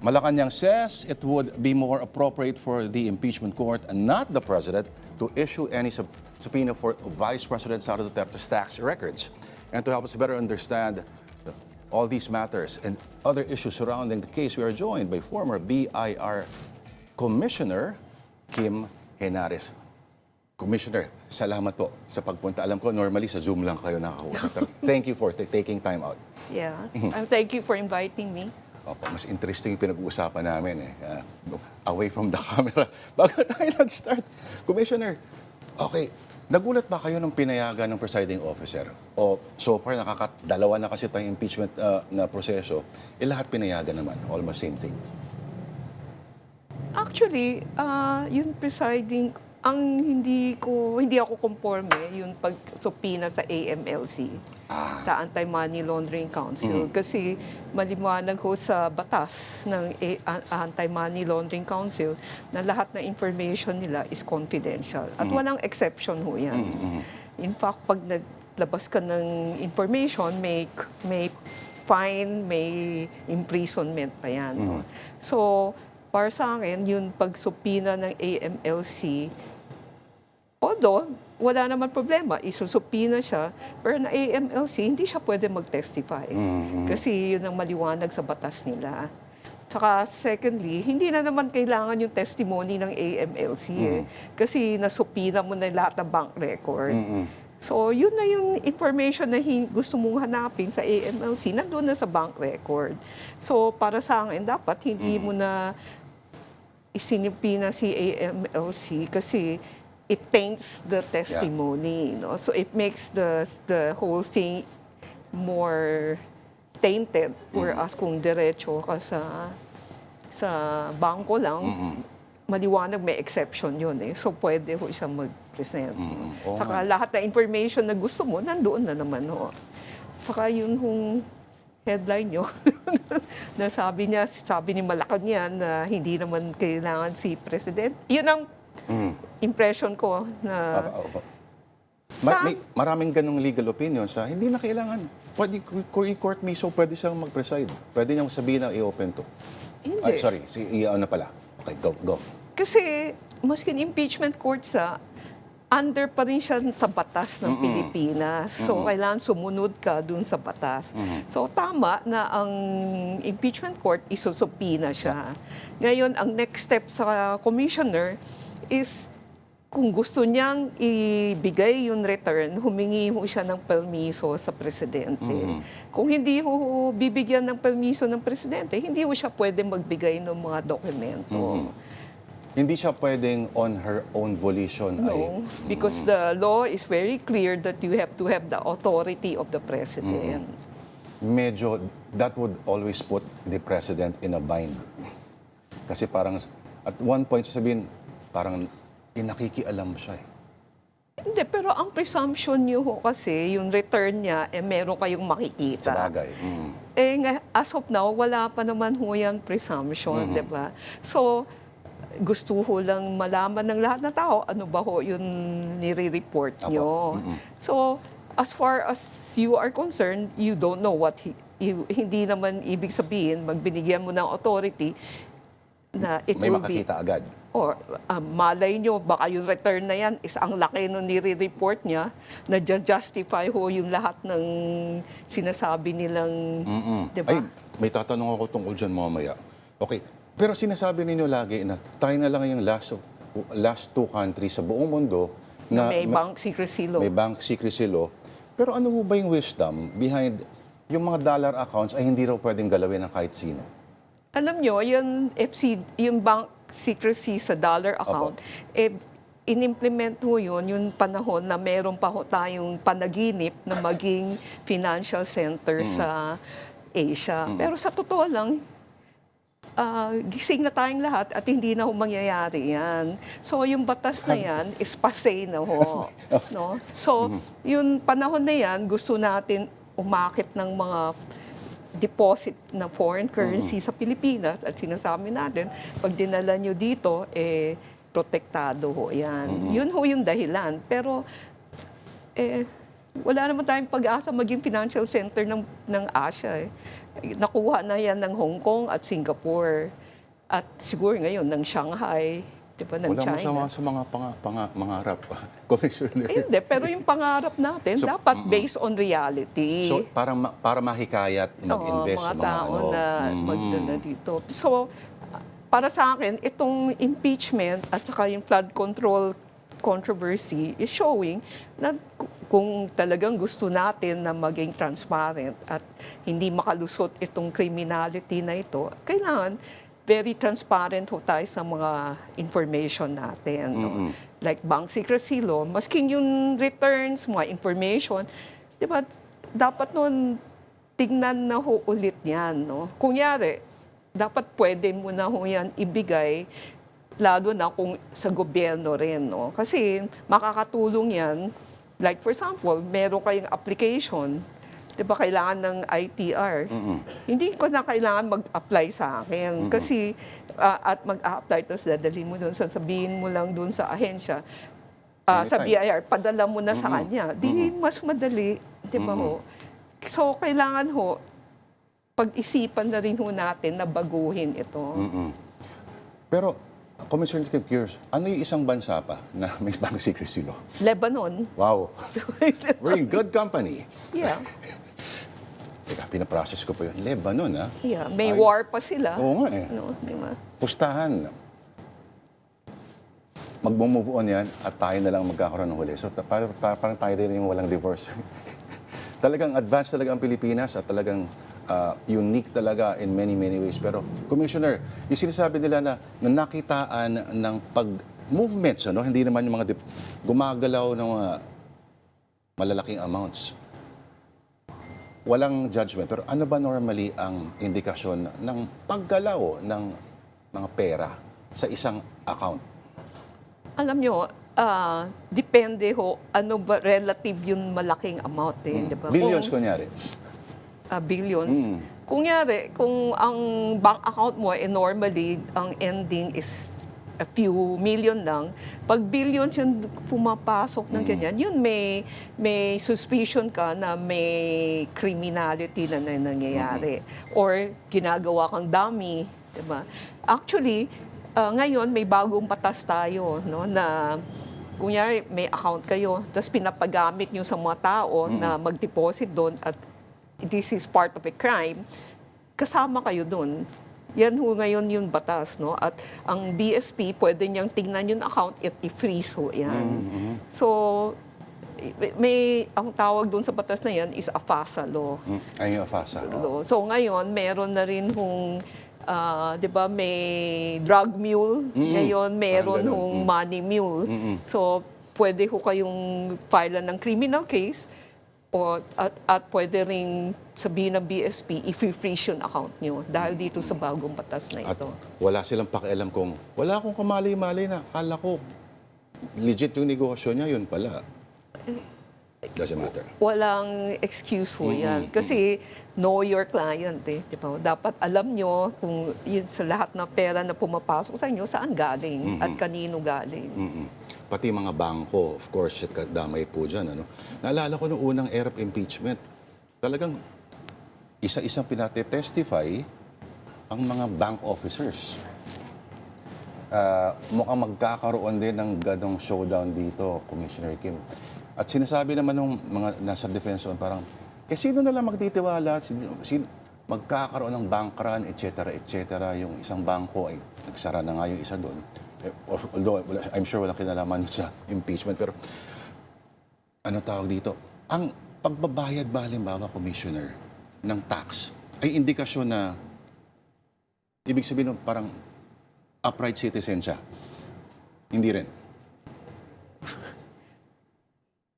Malacanang says it would be more appropriate for the impeachment court and not the president to issue any subpoena for Vice President Sara Duterte's tax records. And to help us better understand all these matters and other issues surrounding the case, we are joined by former BIR Commissioner Kim Henares. Commissioner, salamat po sa pagpunta. Alam ko, normally sa Zoom lang kayo nakakausap. Pero thank you for taking time out. Yeah. Thank you for inviting me. Opo, mas interesting yung pinag-uusapan namin away from the camera. Bago tayo nag-start, Commissioner, okay, nagulat ba kayo ng pinayagan ng presiding officer? O so far, dalawa na kasi tayong impeachment na proseso, lahat pinayagan naman, almost same thing. Actually, yung presiding, hindi ako conforme yung pag-subpoena sa AMLC, sa Anti-Money Laundering Council. Kasi maliwanag ho sa batas ng Anti-Money Laundering Council na lahat na information nila is confidential. At walang exception ho yan. In fact, pag naglabas ka ng information, may fine, may imprisonment pa yan. No? So, para sa akin, yung pagsupina ng AMLC, although wala naman problema, isusupina siya, pero na AMLC, hindi siya pwede mag-testify. Kasi yun ang maliwanag sa batas nila. Tsaka secondly, hindi na naman kailangan yung testimony ng AMLC kasi nasupina mo na lahat ng bank record. So, yun na yung information na gusto mong hanapin sa AMLC, nandun na sa bank record. So, para sa akin, dapat hindi mo na isinipina si AMLC kasi it taints the testimony. No? So, it makes the whole thing more tainted. Whereas kung diretso ka sa bangko lang, maliwanag may exception yun eh. So, pwede ho siya mag-present. Saka lahat na information na gusto mo, nandoon na naman ho. Saka yun hong headline nyo, na sabi ni Malacanang na hindi naman kailangan si President. Yun ang impression ko na... Maraming ganong legal opinion sa hindi na kailangan. Pwede, court mismo pwede siyang mag-preside. Pwede niyang sabihin na i-open to. Hindi. Sorry, na pala. Okay, go. Kasi, maski impeachment court under pa rin siya sa batas ng Pilipinas. So, kailangan sumunod ka dun sa batas. So, tama na ang impeachment court, isusupina siya. Ngayon, ang next step sa commissioner is, kung gusto niyang ibigay yung return, humingi ho siya ng permiso sa presidente. Kung hindi ho bibigyan ng permiso ng presidente, hindi ho siya pwede magbigay ng mga dokumento. Hindi siya pwedeng on her own volition. No, because the law is very clear that you have to have the authority of the president. Medyo, that would always put the president in a bind. Kasi parang, at one point, sabihin, parang inakikialam siya eh. Hindi, pero ang presumption niyo ho kasi, yung return niya, meron kayong makikita. Sa bagay. As of now, wala pa naman ho yung presumption, di ba? So, gusto ho lang malaman ng lahat na tao, ano ba ho yung nire-report nyo. So, as far as you are concerned, you don't know what hindi naman ibig sabihin, magbinigyan mo ng authority na it May will makakita agad. Or malay nyo, baka yung return na yan is ang laki nung nire-report niya na justify ho yung lahat ng sinasabi nilang, di ba? Ay, may tatanong ako tungkol dyan mamaya. Okay, pero sinasabi ninyo lagi na tayo na lang yung last two countries sa buong mundo na may bank secrecy law. May bank secrecy law. Pero ano ho ba yung wisdom behind yung mga dollar accounts ay hindi raw pwedeng galawin ng kahit sino? Alam nyo, yung bank secrecy sa dollar account, in-implement ho yun, yung panahon na meron pa ho tayong panaginip na maging financial center sa Asia. Pero sa totoo lang, gising na tayong lahat at hindi na ho mangyayari yan. So, yung batas na yan is passé na ho. No? So, yung panahon na yan, gusto natin umakit ng mga deposit na foreign currency sa Pilipinas at sinasabi natin, pag dinala nyo dito, protektado ho yan. Yun ho yung dahilan. Pero, wala naman tayong pag-asa maging financial center ng Asia. nakuha na yan ng Hong Kong at Singapore. At siguro ngayon ng Shanghai, di ba, ng Wala China. masama sa mga pangarap, Commissioner. Hindi, pero yung pangarap natin, So, dapat based on reality. So, para mahikayat mag-invest sa mga mga tao ano. na magdala dito. So, para sa akin, itong impeachment at saka yung flood control controversy is showing na kung talagang gusto natin na maging transparent at hindi makalusot itong criminality na ito, kailangan very transparent ho tayo sa mga information natin. No? Like bank secrecy law, masking yung returns, mga information, di ba, dapat nun tingnan na ho ulit yan. No? Kunyari, dapat pwede mo na ho yan ibigay, lalo na kung sa gobyerno rin. No? Kasi makakatulong yan. Like for example, meron kayong application, di ba kailangan ng ITR. Hindi ko na kailangan mag-apply sa akin. Kasi, at mag-apply, tapos dadalhin mo doon, sasabihin mo lang doon sa ahensya, sa BIR, padala mo na sa kanya. Di mas madali, di ba ho? So, kailangan ho, pag-isipan na rin ho natin na baguhin ito. Pero, Commissioner Kim, curious, ano yung isang bansa pa na may bank secrecy law? Lebanon. Wow. We're in good company. Yeah. Teka, pinaprocess ko pa yun. Lebanon, ha? Yeah. May Ay, war pa sila. Oo nga eh. No, di ba? Pustahan. Mag-move on yan at tayo na lang magkakaroon ng huli. So, parang tayo rin yung walang divorce. Talagang advanced talaga ang Pilipinas at talagang unique talaga in many, many ways. Pero, Commissioner, yung sinasabi nila na nakitaan ng pag-movements, ano? Hindi naman yung mga gumagalaw ng mga malalaking amounts. Walang judgment. Pero ano ba normally ang indikasyon ng paggalaw ng mga pera sa isang account? Alam nyo, depende ho, ano ba relative yung malaking amount eh, di ba? Billions, kunyari. Billions. Kunyari, kung ang bank account mo normally, ang ending is a few million lang, pag billions yung pumapasok ng ganyan, yun may suspicion ka na may criminality na nangyayari. Or ginagawa kang dummy, di ba? Actually, ngayon may bagong batas tayo, no, na kunyari may account kayo, tapos pinapagamit nyo sa mga tao na mag-deposit doon at this is part of a crime, kasama kayo doon. Yan ho ngayon yung batas, no? At ang BSP, pwede niyang tingnan yung account at i-freeze ho yan. So, ang tawag doon sa batas na yan is a FASA law. Ay, yung FASA. So ngayon, meron na rin hong, di ba, may drug mule. Ngayon, meron hong money mule. So, pwede ho kayong file ng criminal case at pwede ring sabihin ng BSP, i-freeze yung account nyo dahil dito sa bagong batas na At ito. wala silang pakialam kung, wala akong kamali-mali na. Kala ko, legit yung negosyo niya, yun pala. Doesn't matter. Walang excuse ho yan. Kasi know your client eh. Di ba? Dapat alam nyo kung yun sa lahat ng pera na pumapasok sa inyo, saan galing at kanino galing. Pati mga bangko, of course, damay po dyan. Ano? Naalala ko nung unang era of impeachment, talagang isa-isang pinatitestify ang mga bank officers. Mukhang magkakaroon din ng ganong showdown dito, Commissioner Kim. At sinasabi naman ng mga nasa defense on, parang, sino na lang magtitiwala? Magkakaroon ng bank run, etc., etc. Yung isang bangko, ay nagsara na nga yung isa doon. Although, I'm sure walang kinalaman sa impeachment. Pero, ano tawag dito? Ang pagbabayad ba, halimbawa, Commissioner, ng tax, ay indikasyon na, ibig sabihin, parang upright citizen siya. Hindi rin.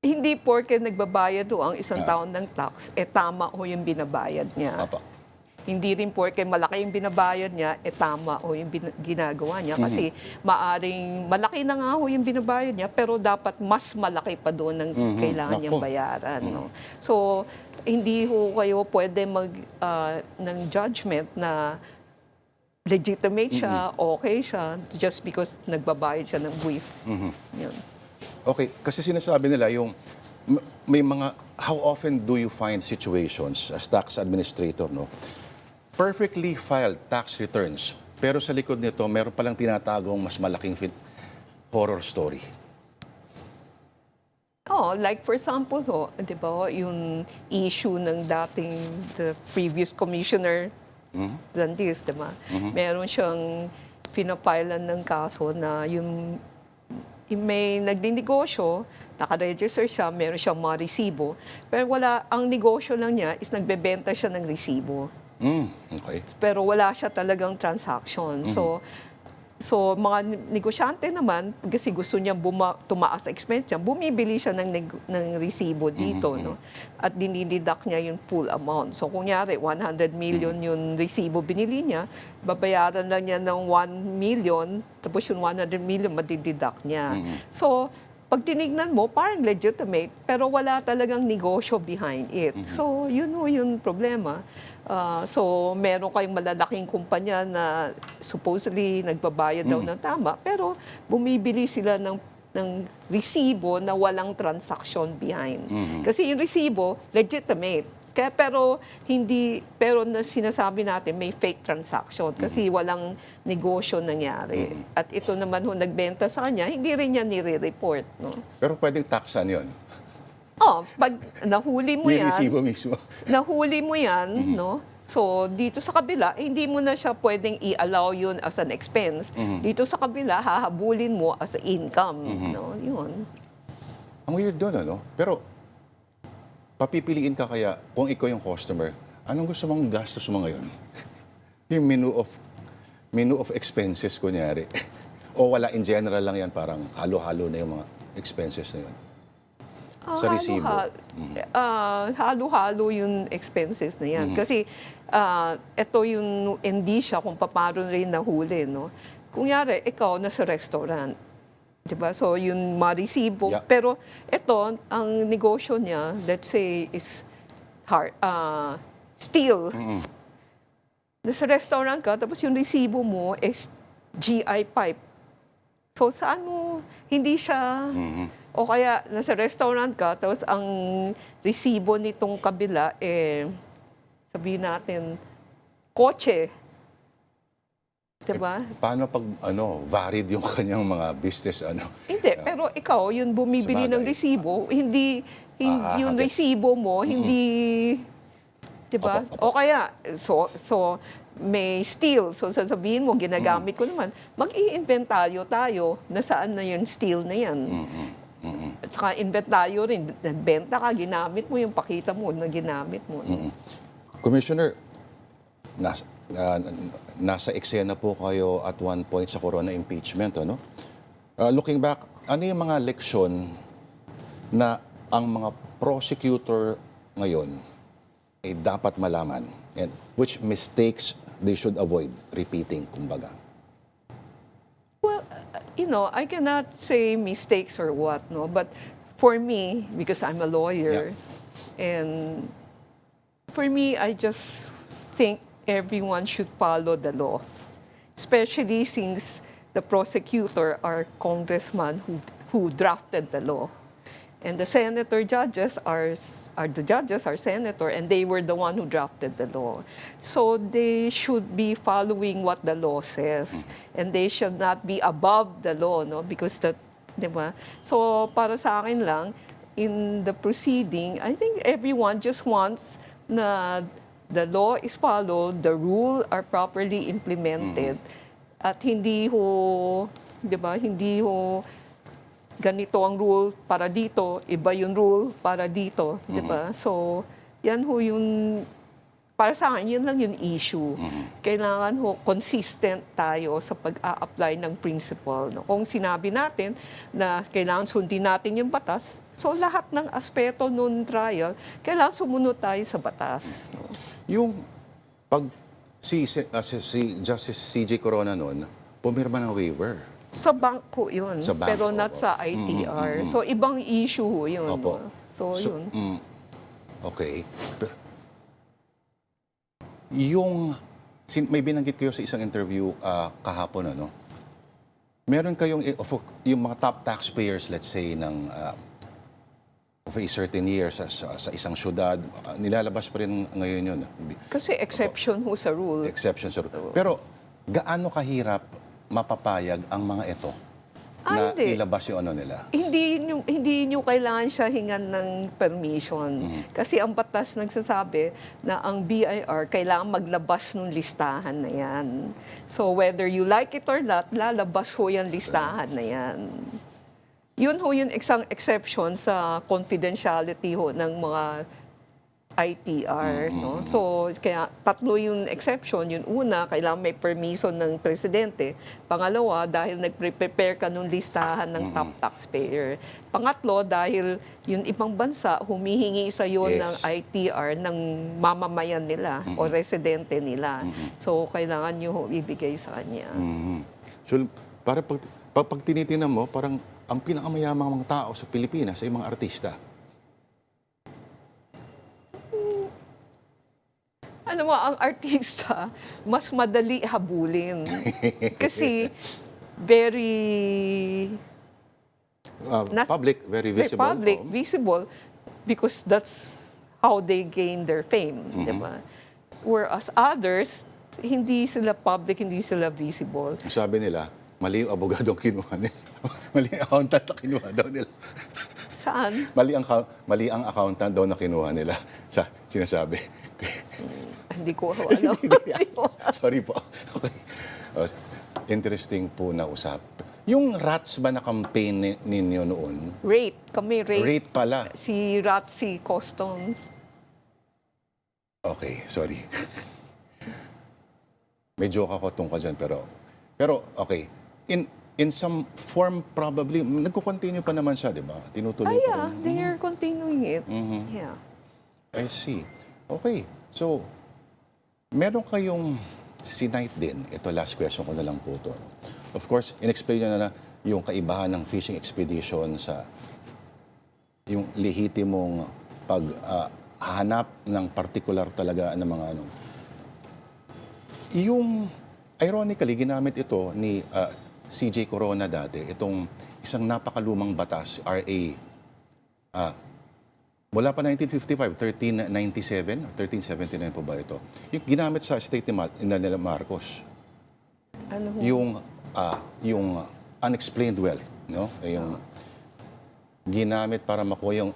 Hindi porke nagbabayad ho ang isang taon ng tax, tama ho yung binabayad niya. Papa. Hindi rin porke malaki yung binabayad niya, tama ho yung ginagawa niya. Kasi maaring malaki na nga ho yung binabayad niya, pero dapat mas malaki pa doon ang kailangan niyang bayaran. No? So, hindi ho kayo pwede ng judgment na legitimate siya, okay siya, just because nagbabayad siya ng buwis. Yun. Okay, kasi sinasabi nila yung may mga, how often do you find situations as tax administrator, no? perfectly filed tax returns, pero sa likod nito, meron palang tinatagong mas malaking horror story. Oh, like for example, ho, 'di ba, yung issue ng dating the previous commissioner Landis, 'di ba? Meron siyang pinapailan ng kaso na yung may nagdinegosyo, naka-register siya, meron siyang mga resibo, pero ang negosyo lang niya is nagbebenta siya ng resibo. Okay. Pero wala siya talagang transaction. So mga negosyante naman, kasi gusto niya tumaas sa expense niya, bumibili siya ng resibo dito, no? At dinideduct niya yung full amount. So kunyari, 100 million yung resibo binili niya, babayaran lang niya ng 1 million, tapos yung 100 million madideduct niya. So, pag tinignan mo, parang legitimate, pero wala talagang negosyo behind it. So, yun ho yung problema. So, meron kayong malalaking kumpanya na supposedly nagbabayad daw ng tama, pero bumibili sila ng resibo na walang transaction behind. Kasi yung resibo, legitimate. Pero na sinasabi natin may fake transaction kasi walang negosyo nangyari. At ito naman ho nagbenta sa kanya, hindi rin niya nire-report, no? Pero pwedeng taksan yon. Oh, pag nahuli mo Yung yan, resibo mismo. nahuli mo yan, no? So, dito sa kabila, hindi mo na siya pwedeng i-allow yun as an expense. Dito sa kabila, hahabulin mo as income, no? Yun. Ang weird doon, ano? Pero, papipiliin ka kaya, kung ikaw yung customer, anong gusto mong gastos mo ngayon? Yung menu of expenses, kunyari. O wala, in general lang yan, parang halo-halo na yung mga expenses na yun. Sa resibo. Halo-halo yung expenses na yan. Kasi ito yung indicia kung paano rin nahuli, no? Kunyari, ikaw nasa restaurant. Diba? So, yung maresibo. Yeah. Pero ito, ang negosyo niya, let's say, is steel. Nasa restaurant ka, tapos yung resibo mo is GI pipe. So, saan mo, hindi siya, o kaya nasa restaurant ka, tapos ang resibo nitong kabila, sabihin natin, kotse. Diba? Paano pag, varied yung kanyang mga business, Hindi, pero ikaw, yung bumibili ng Sabagay. resibo, yung okay. resibo mo, hindi, diba? O kaya, so may steel. So sasabihin mo, ginagamit ko naman, mag-i-inventaryo tayo na saan na yung steel na yan. At saka inventaryo rin, nagbenta ka, ginamit mo yung pakita mo na ginamit mo. Commissioner, nasa eksena po kayo at one point sa corona impeachment, ano? Looking back, ano yung mga leksyon na ang mga prosecutor ngayon ay dapat malaman and which mistakes they should avoid repeating, kumbaga? Well, I cannot say mistakes or what, no? But for me, because I'm a lawyer, and for me, I just think everyone should follow the law, especially since the prosecutor are congressmen who drafted the law. And the senator judges are senator, and they were the one who drafted the law. So they should be following what the law says, and they should not be above the law, no? Because di ba? So para sa akin lang, in the proceeding, I think everyone just wants na the law is followed, the rules are properly implemented, at hindi ho, di ba? Hindi ho ganito ang rule para dito, iba yung rule para dito, di ba? So, yan ho yung, para sa akin, yun lang yung issue. Kailangan ho, consistent tayo sa pag-a-apply ng principle. No? Kung sinabi natin na kailangan sundin natin yung batas, so lahat ng aspeto nun trial, kailangan sumunod tayo sa batas. No? Yung pag si Justice C.J. Corona noon, pumirma ng waiver. Sa bangko yun, Sa bangko, pero not opo. sa ITR. So, ibang issue ho yun. Opo. No? So, yun. Okay. May binanggit kayo sa isang interview kahapon, ano? Meron kayong, yung mga top taxpayers, let's say, ng of a certain year sa isang syudad, nilalabas pa rin ngayon yun. Kasi exception ho sa rule. Exception. Pero gaano kahirap mapapayag ang mga ito na Hindi. ilabas yung ano nila? Hindi nyo kailangan siya hingan ng permission. Kasi ang batas nagsasabi na ang BIR kailangan maglabas ng listahan na yan. So whether you like it or not, lalabas ho yung listahan na yan. Yun ho yung isang exception sa confidentiality ho ng mga ITR. No? So, kaya tatlo yung exception. Yung una, kailangan may permission ng presidente. Pangalawa, dahil nag-prepare ka ng listahan ng top taxpayer. Pangatlo, dahil yung ibang bansa humihingi sa iyo ng ITR ng mamamayan nila o residente nila. So, kailangan nyo ho ibigay sa kanya. So, para pag tinitingnan mo, parang ang pinakamayamang mga tao sa Pilipinas ay mga artista. Ano mo, ang artista, mas madali habulin. Kasi very Public, very visible. public, visible, because that's how they gain their fame. Diba? Whereas others, hindi sila public, hindi sila visible. Sabi nila, mali yung abogadong kinuha nila. Mali ang accountant na kinuha daw nila. Saan? Mali ang accountant daw na kinuha nila. Sinasabi. Hindi ko alam. Sorry po. Okay. Interesting po na usap. Yung RATS ba na campaign ninyo noon? Rate. Kami rate. Rate pala. Si Ratsi Customs. Okay, sorry. May joke ako tungkol dyan, pero okay. In some form, probably, nagko-continue pa naman siya, di ba? Tinutuloy pa Yeah, rin. they are continuing it. Yeah. I see. Okay. So, meron kayong sinight din. Ito, last question ko na lang po ito. Of course, in-explain nyo na yung kaibahan ng fishing expedition sa yung lehitimong paghanap ng particular talaga ng mga ano. Yung, ironically, ginamit ito ni CJ Corona dati, itong isang napakalumang batas, RA, mula pa 1955, 1397, or 1379 po ba ito? Yung ginamit sa state ni nila Marcos. Ano ho? Yung unexplained wealth, no? Yung ginamit para makuha yung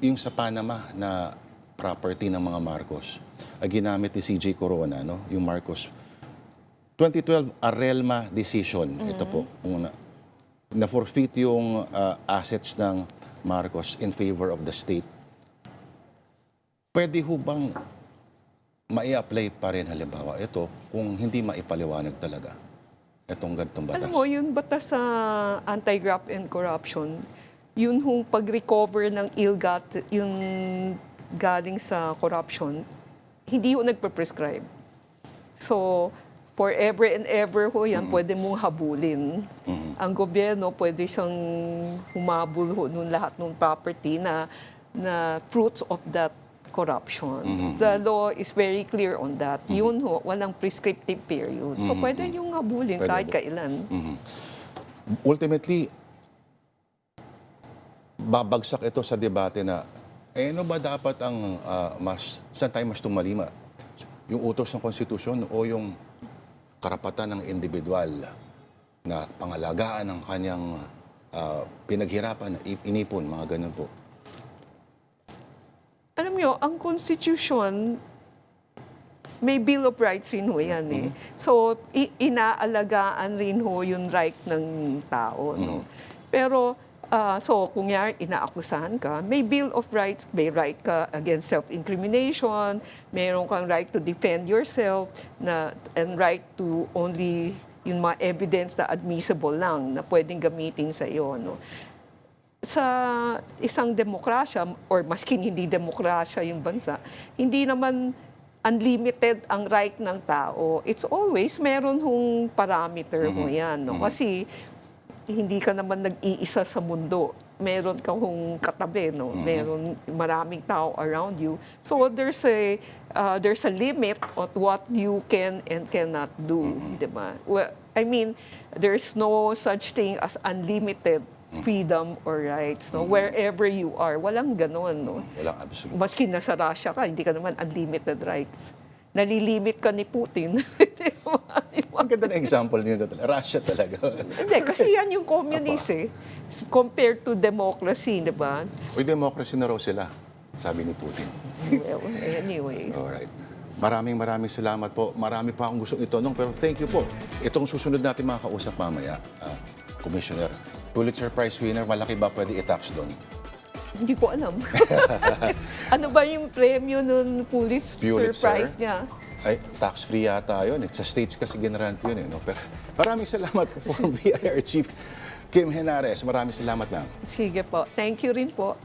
yung sa Panama na property ng mga Marcos. Ginamit ni CJ Corona, no? Yung Marcos. 2012, Arelma decision. Ito po, na-forfeit yung assets ng Marcos in favor of the state. Pwede ho bang mai-apply pa rin halimbawa ito kung hindi maipaliwanag talaga itong ganitong batas? Alam mo, yung batas sa anti-graft and corruption, yun hong pag-recover ng ill-got, yung galing sa corruption, hindi ho nagpa-prescribe. So, forever and ever ho yan, pwede mong habulin. Ang gobyerno, pwede siyang humabol ho nun lahat ng property na fruits of that corruption. The law is very clear on that. Yun ho, walang prescriptive period. So pwede yung habulin kahit kailan. Ultimately, babagsak ito sa debate na, ano ba dapat ang saan tayo mas tumalima? Yung utos ng konstitusyon o yung karapatan ng individual na pangalagaan ng kanyang pinaghirapan, inipon, mga ganun po. Alam nyo, ang Constitution, may Bill of Rights rin ho yan eh. So, inaalagaan rin ho yung right ng tao. No? Pero, kung yan, inaakusahan ka, may Bill of Rights, may right ka against self-incrimination, mayroon kang right to defend yourself, and right to only yung mga evidence na admissible lang, na pwedeng gamitin sa iyo. No? Sa isang demokrasya, or maskin hindi demokrasya yung bansa, hindi naman unlimited ang right ng tao. It's always, meron hong parameter ho yan. No? Kasi, hindi ka naman nag-iisa sa mundo. Meron ka hong katabi, no? Meron maraming tao around you. So there's a limit of what you can and cannot do, di ba? Well, I mean, there's no such thing as unlimited freedom or rights, no? Wherever you are, walang ganon, no? Walang absolute. Maski nasa Russia ka, hindi ka naman unlimited rights. Nalilimit ka ni Putin. Ang ganda na example niyo talaga. Russia talaga. Hindi, kasi yan yung communist eh. Compared to democracy, di ba? Uy, democracy na raw sila, sabi ni Putin. Well, anyway. Alright. Maraming salamat po. Marami pa akong gustong itanong, pero thank you po. Itong susunod natin mga kausap mamaya, Commissioner, Pulitzer Prize winner, malaki ba pwede i-tax doon? Hindi ko alam. Ano ba yung premyo ng Pulitzer Prize niya? Ay, tax-free yata yun. Sa States kasi generant yun. No? Pero maraming salamat po for BIR Chief Kim Henares. Maraming salamat, ma'am. Sige po. Thank you rin po.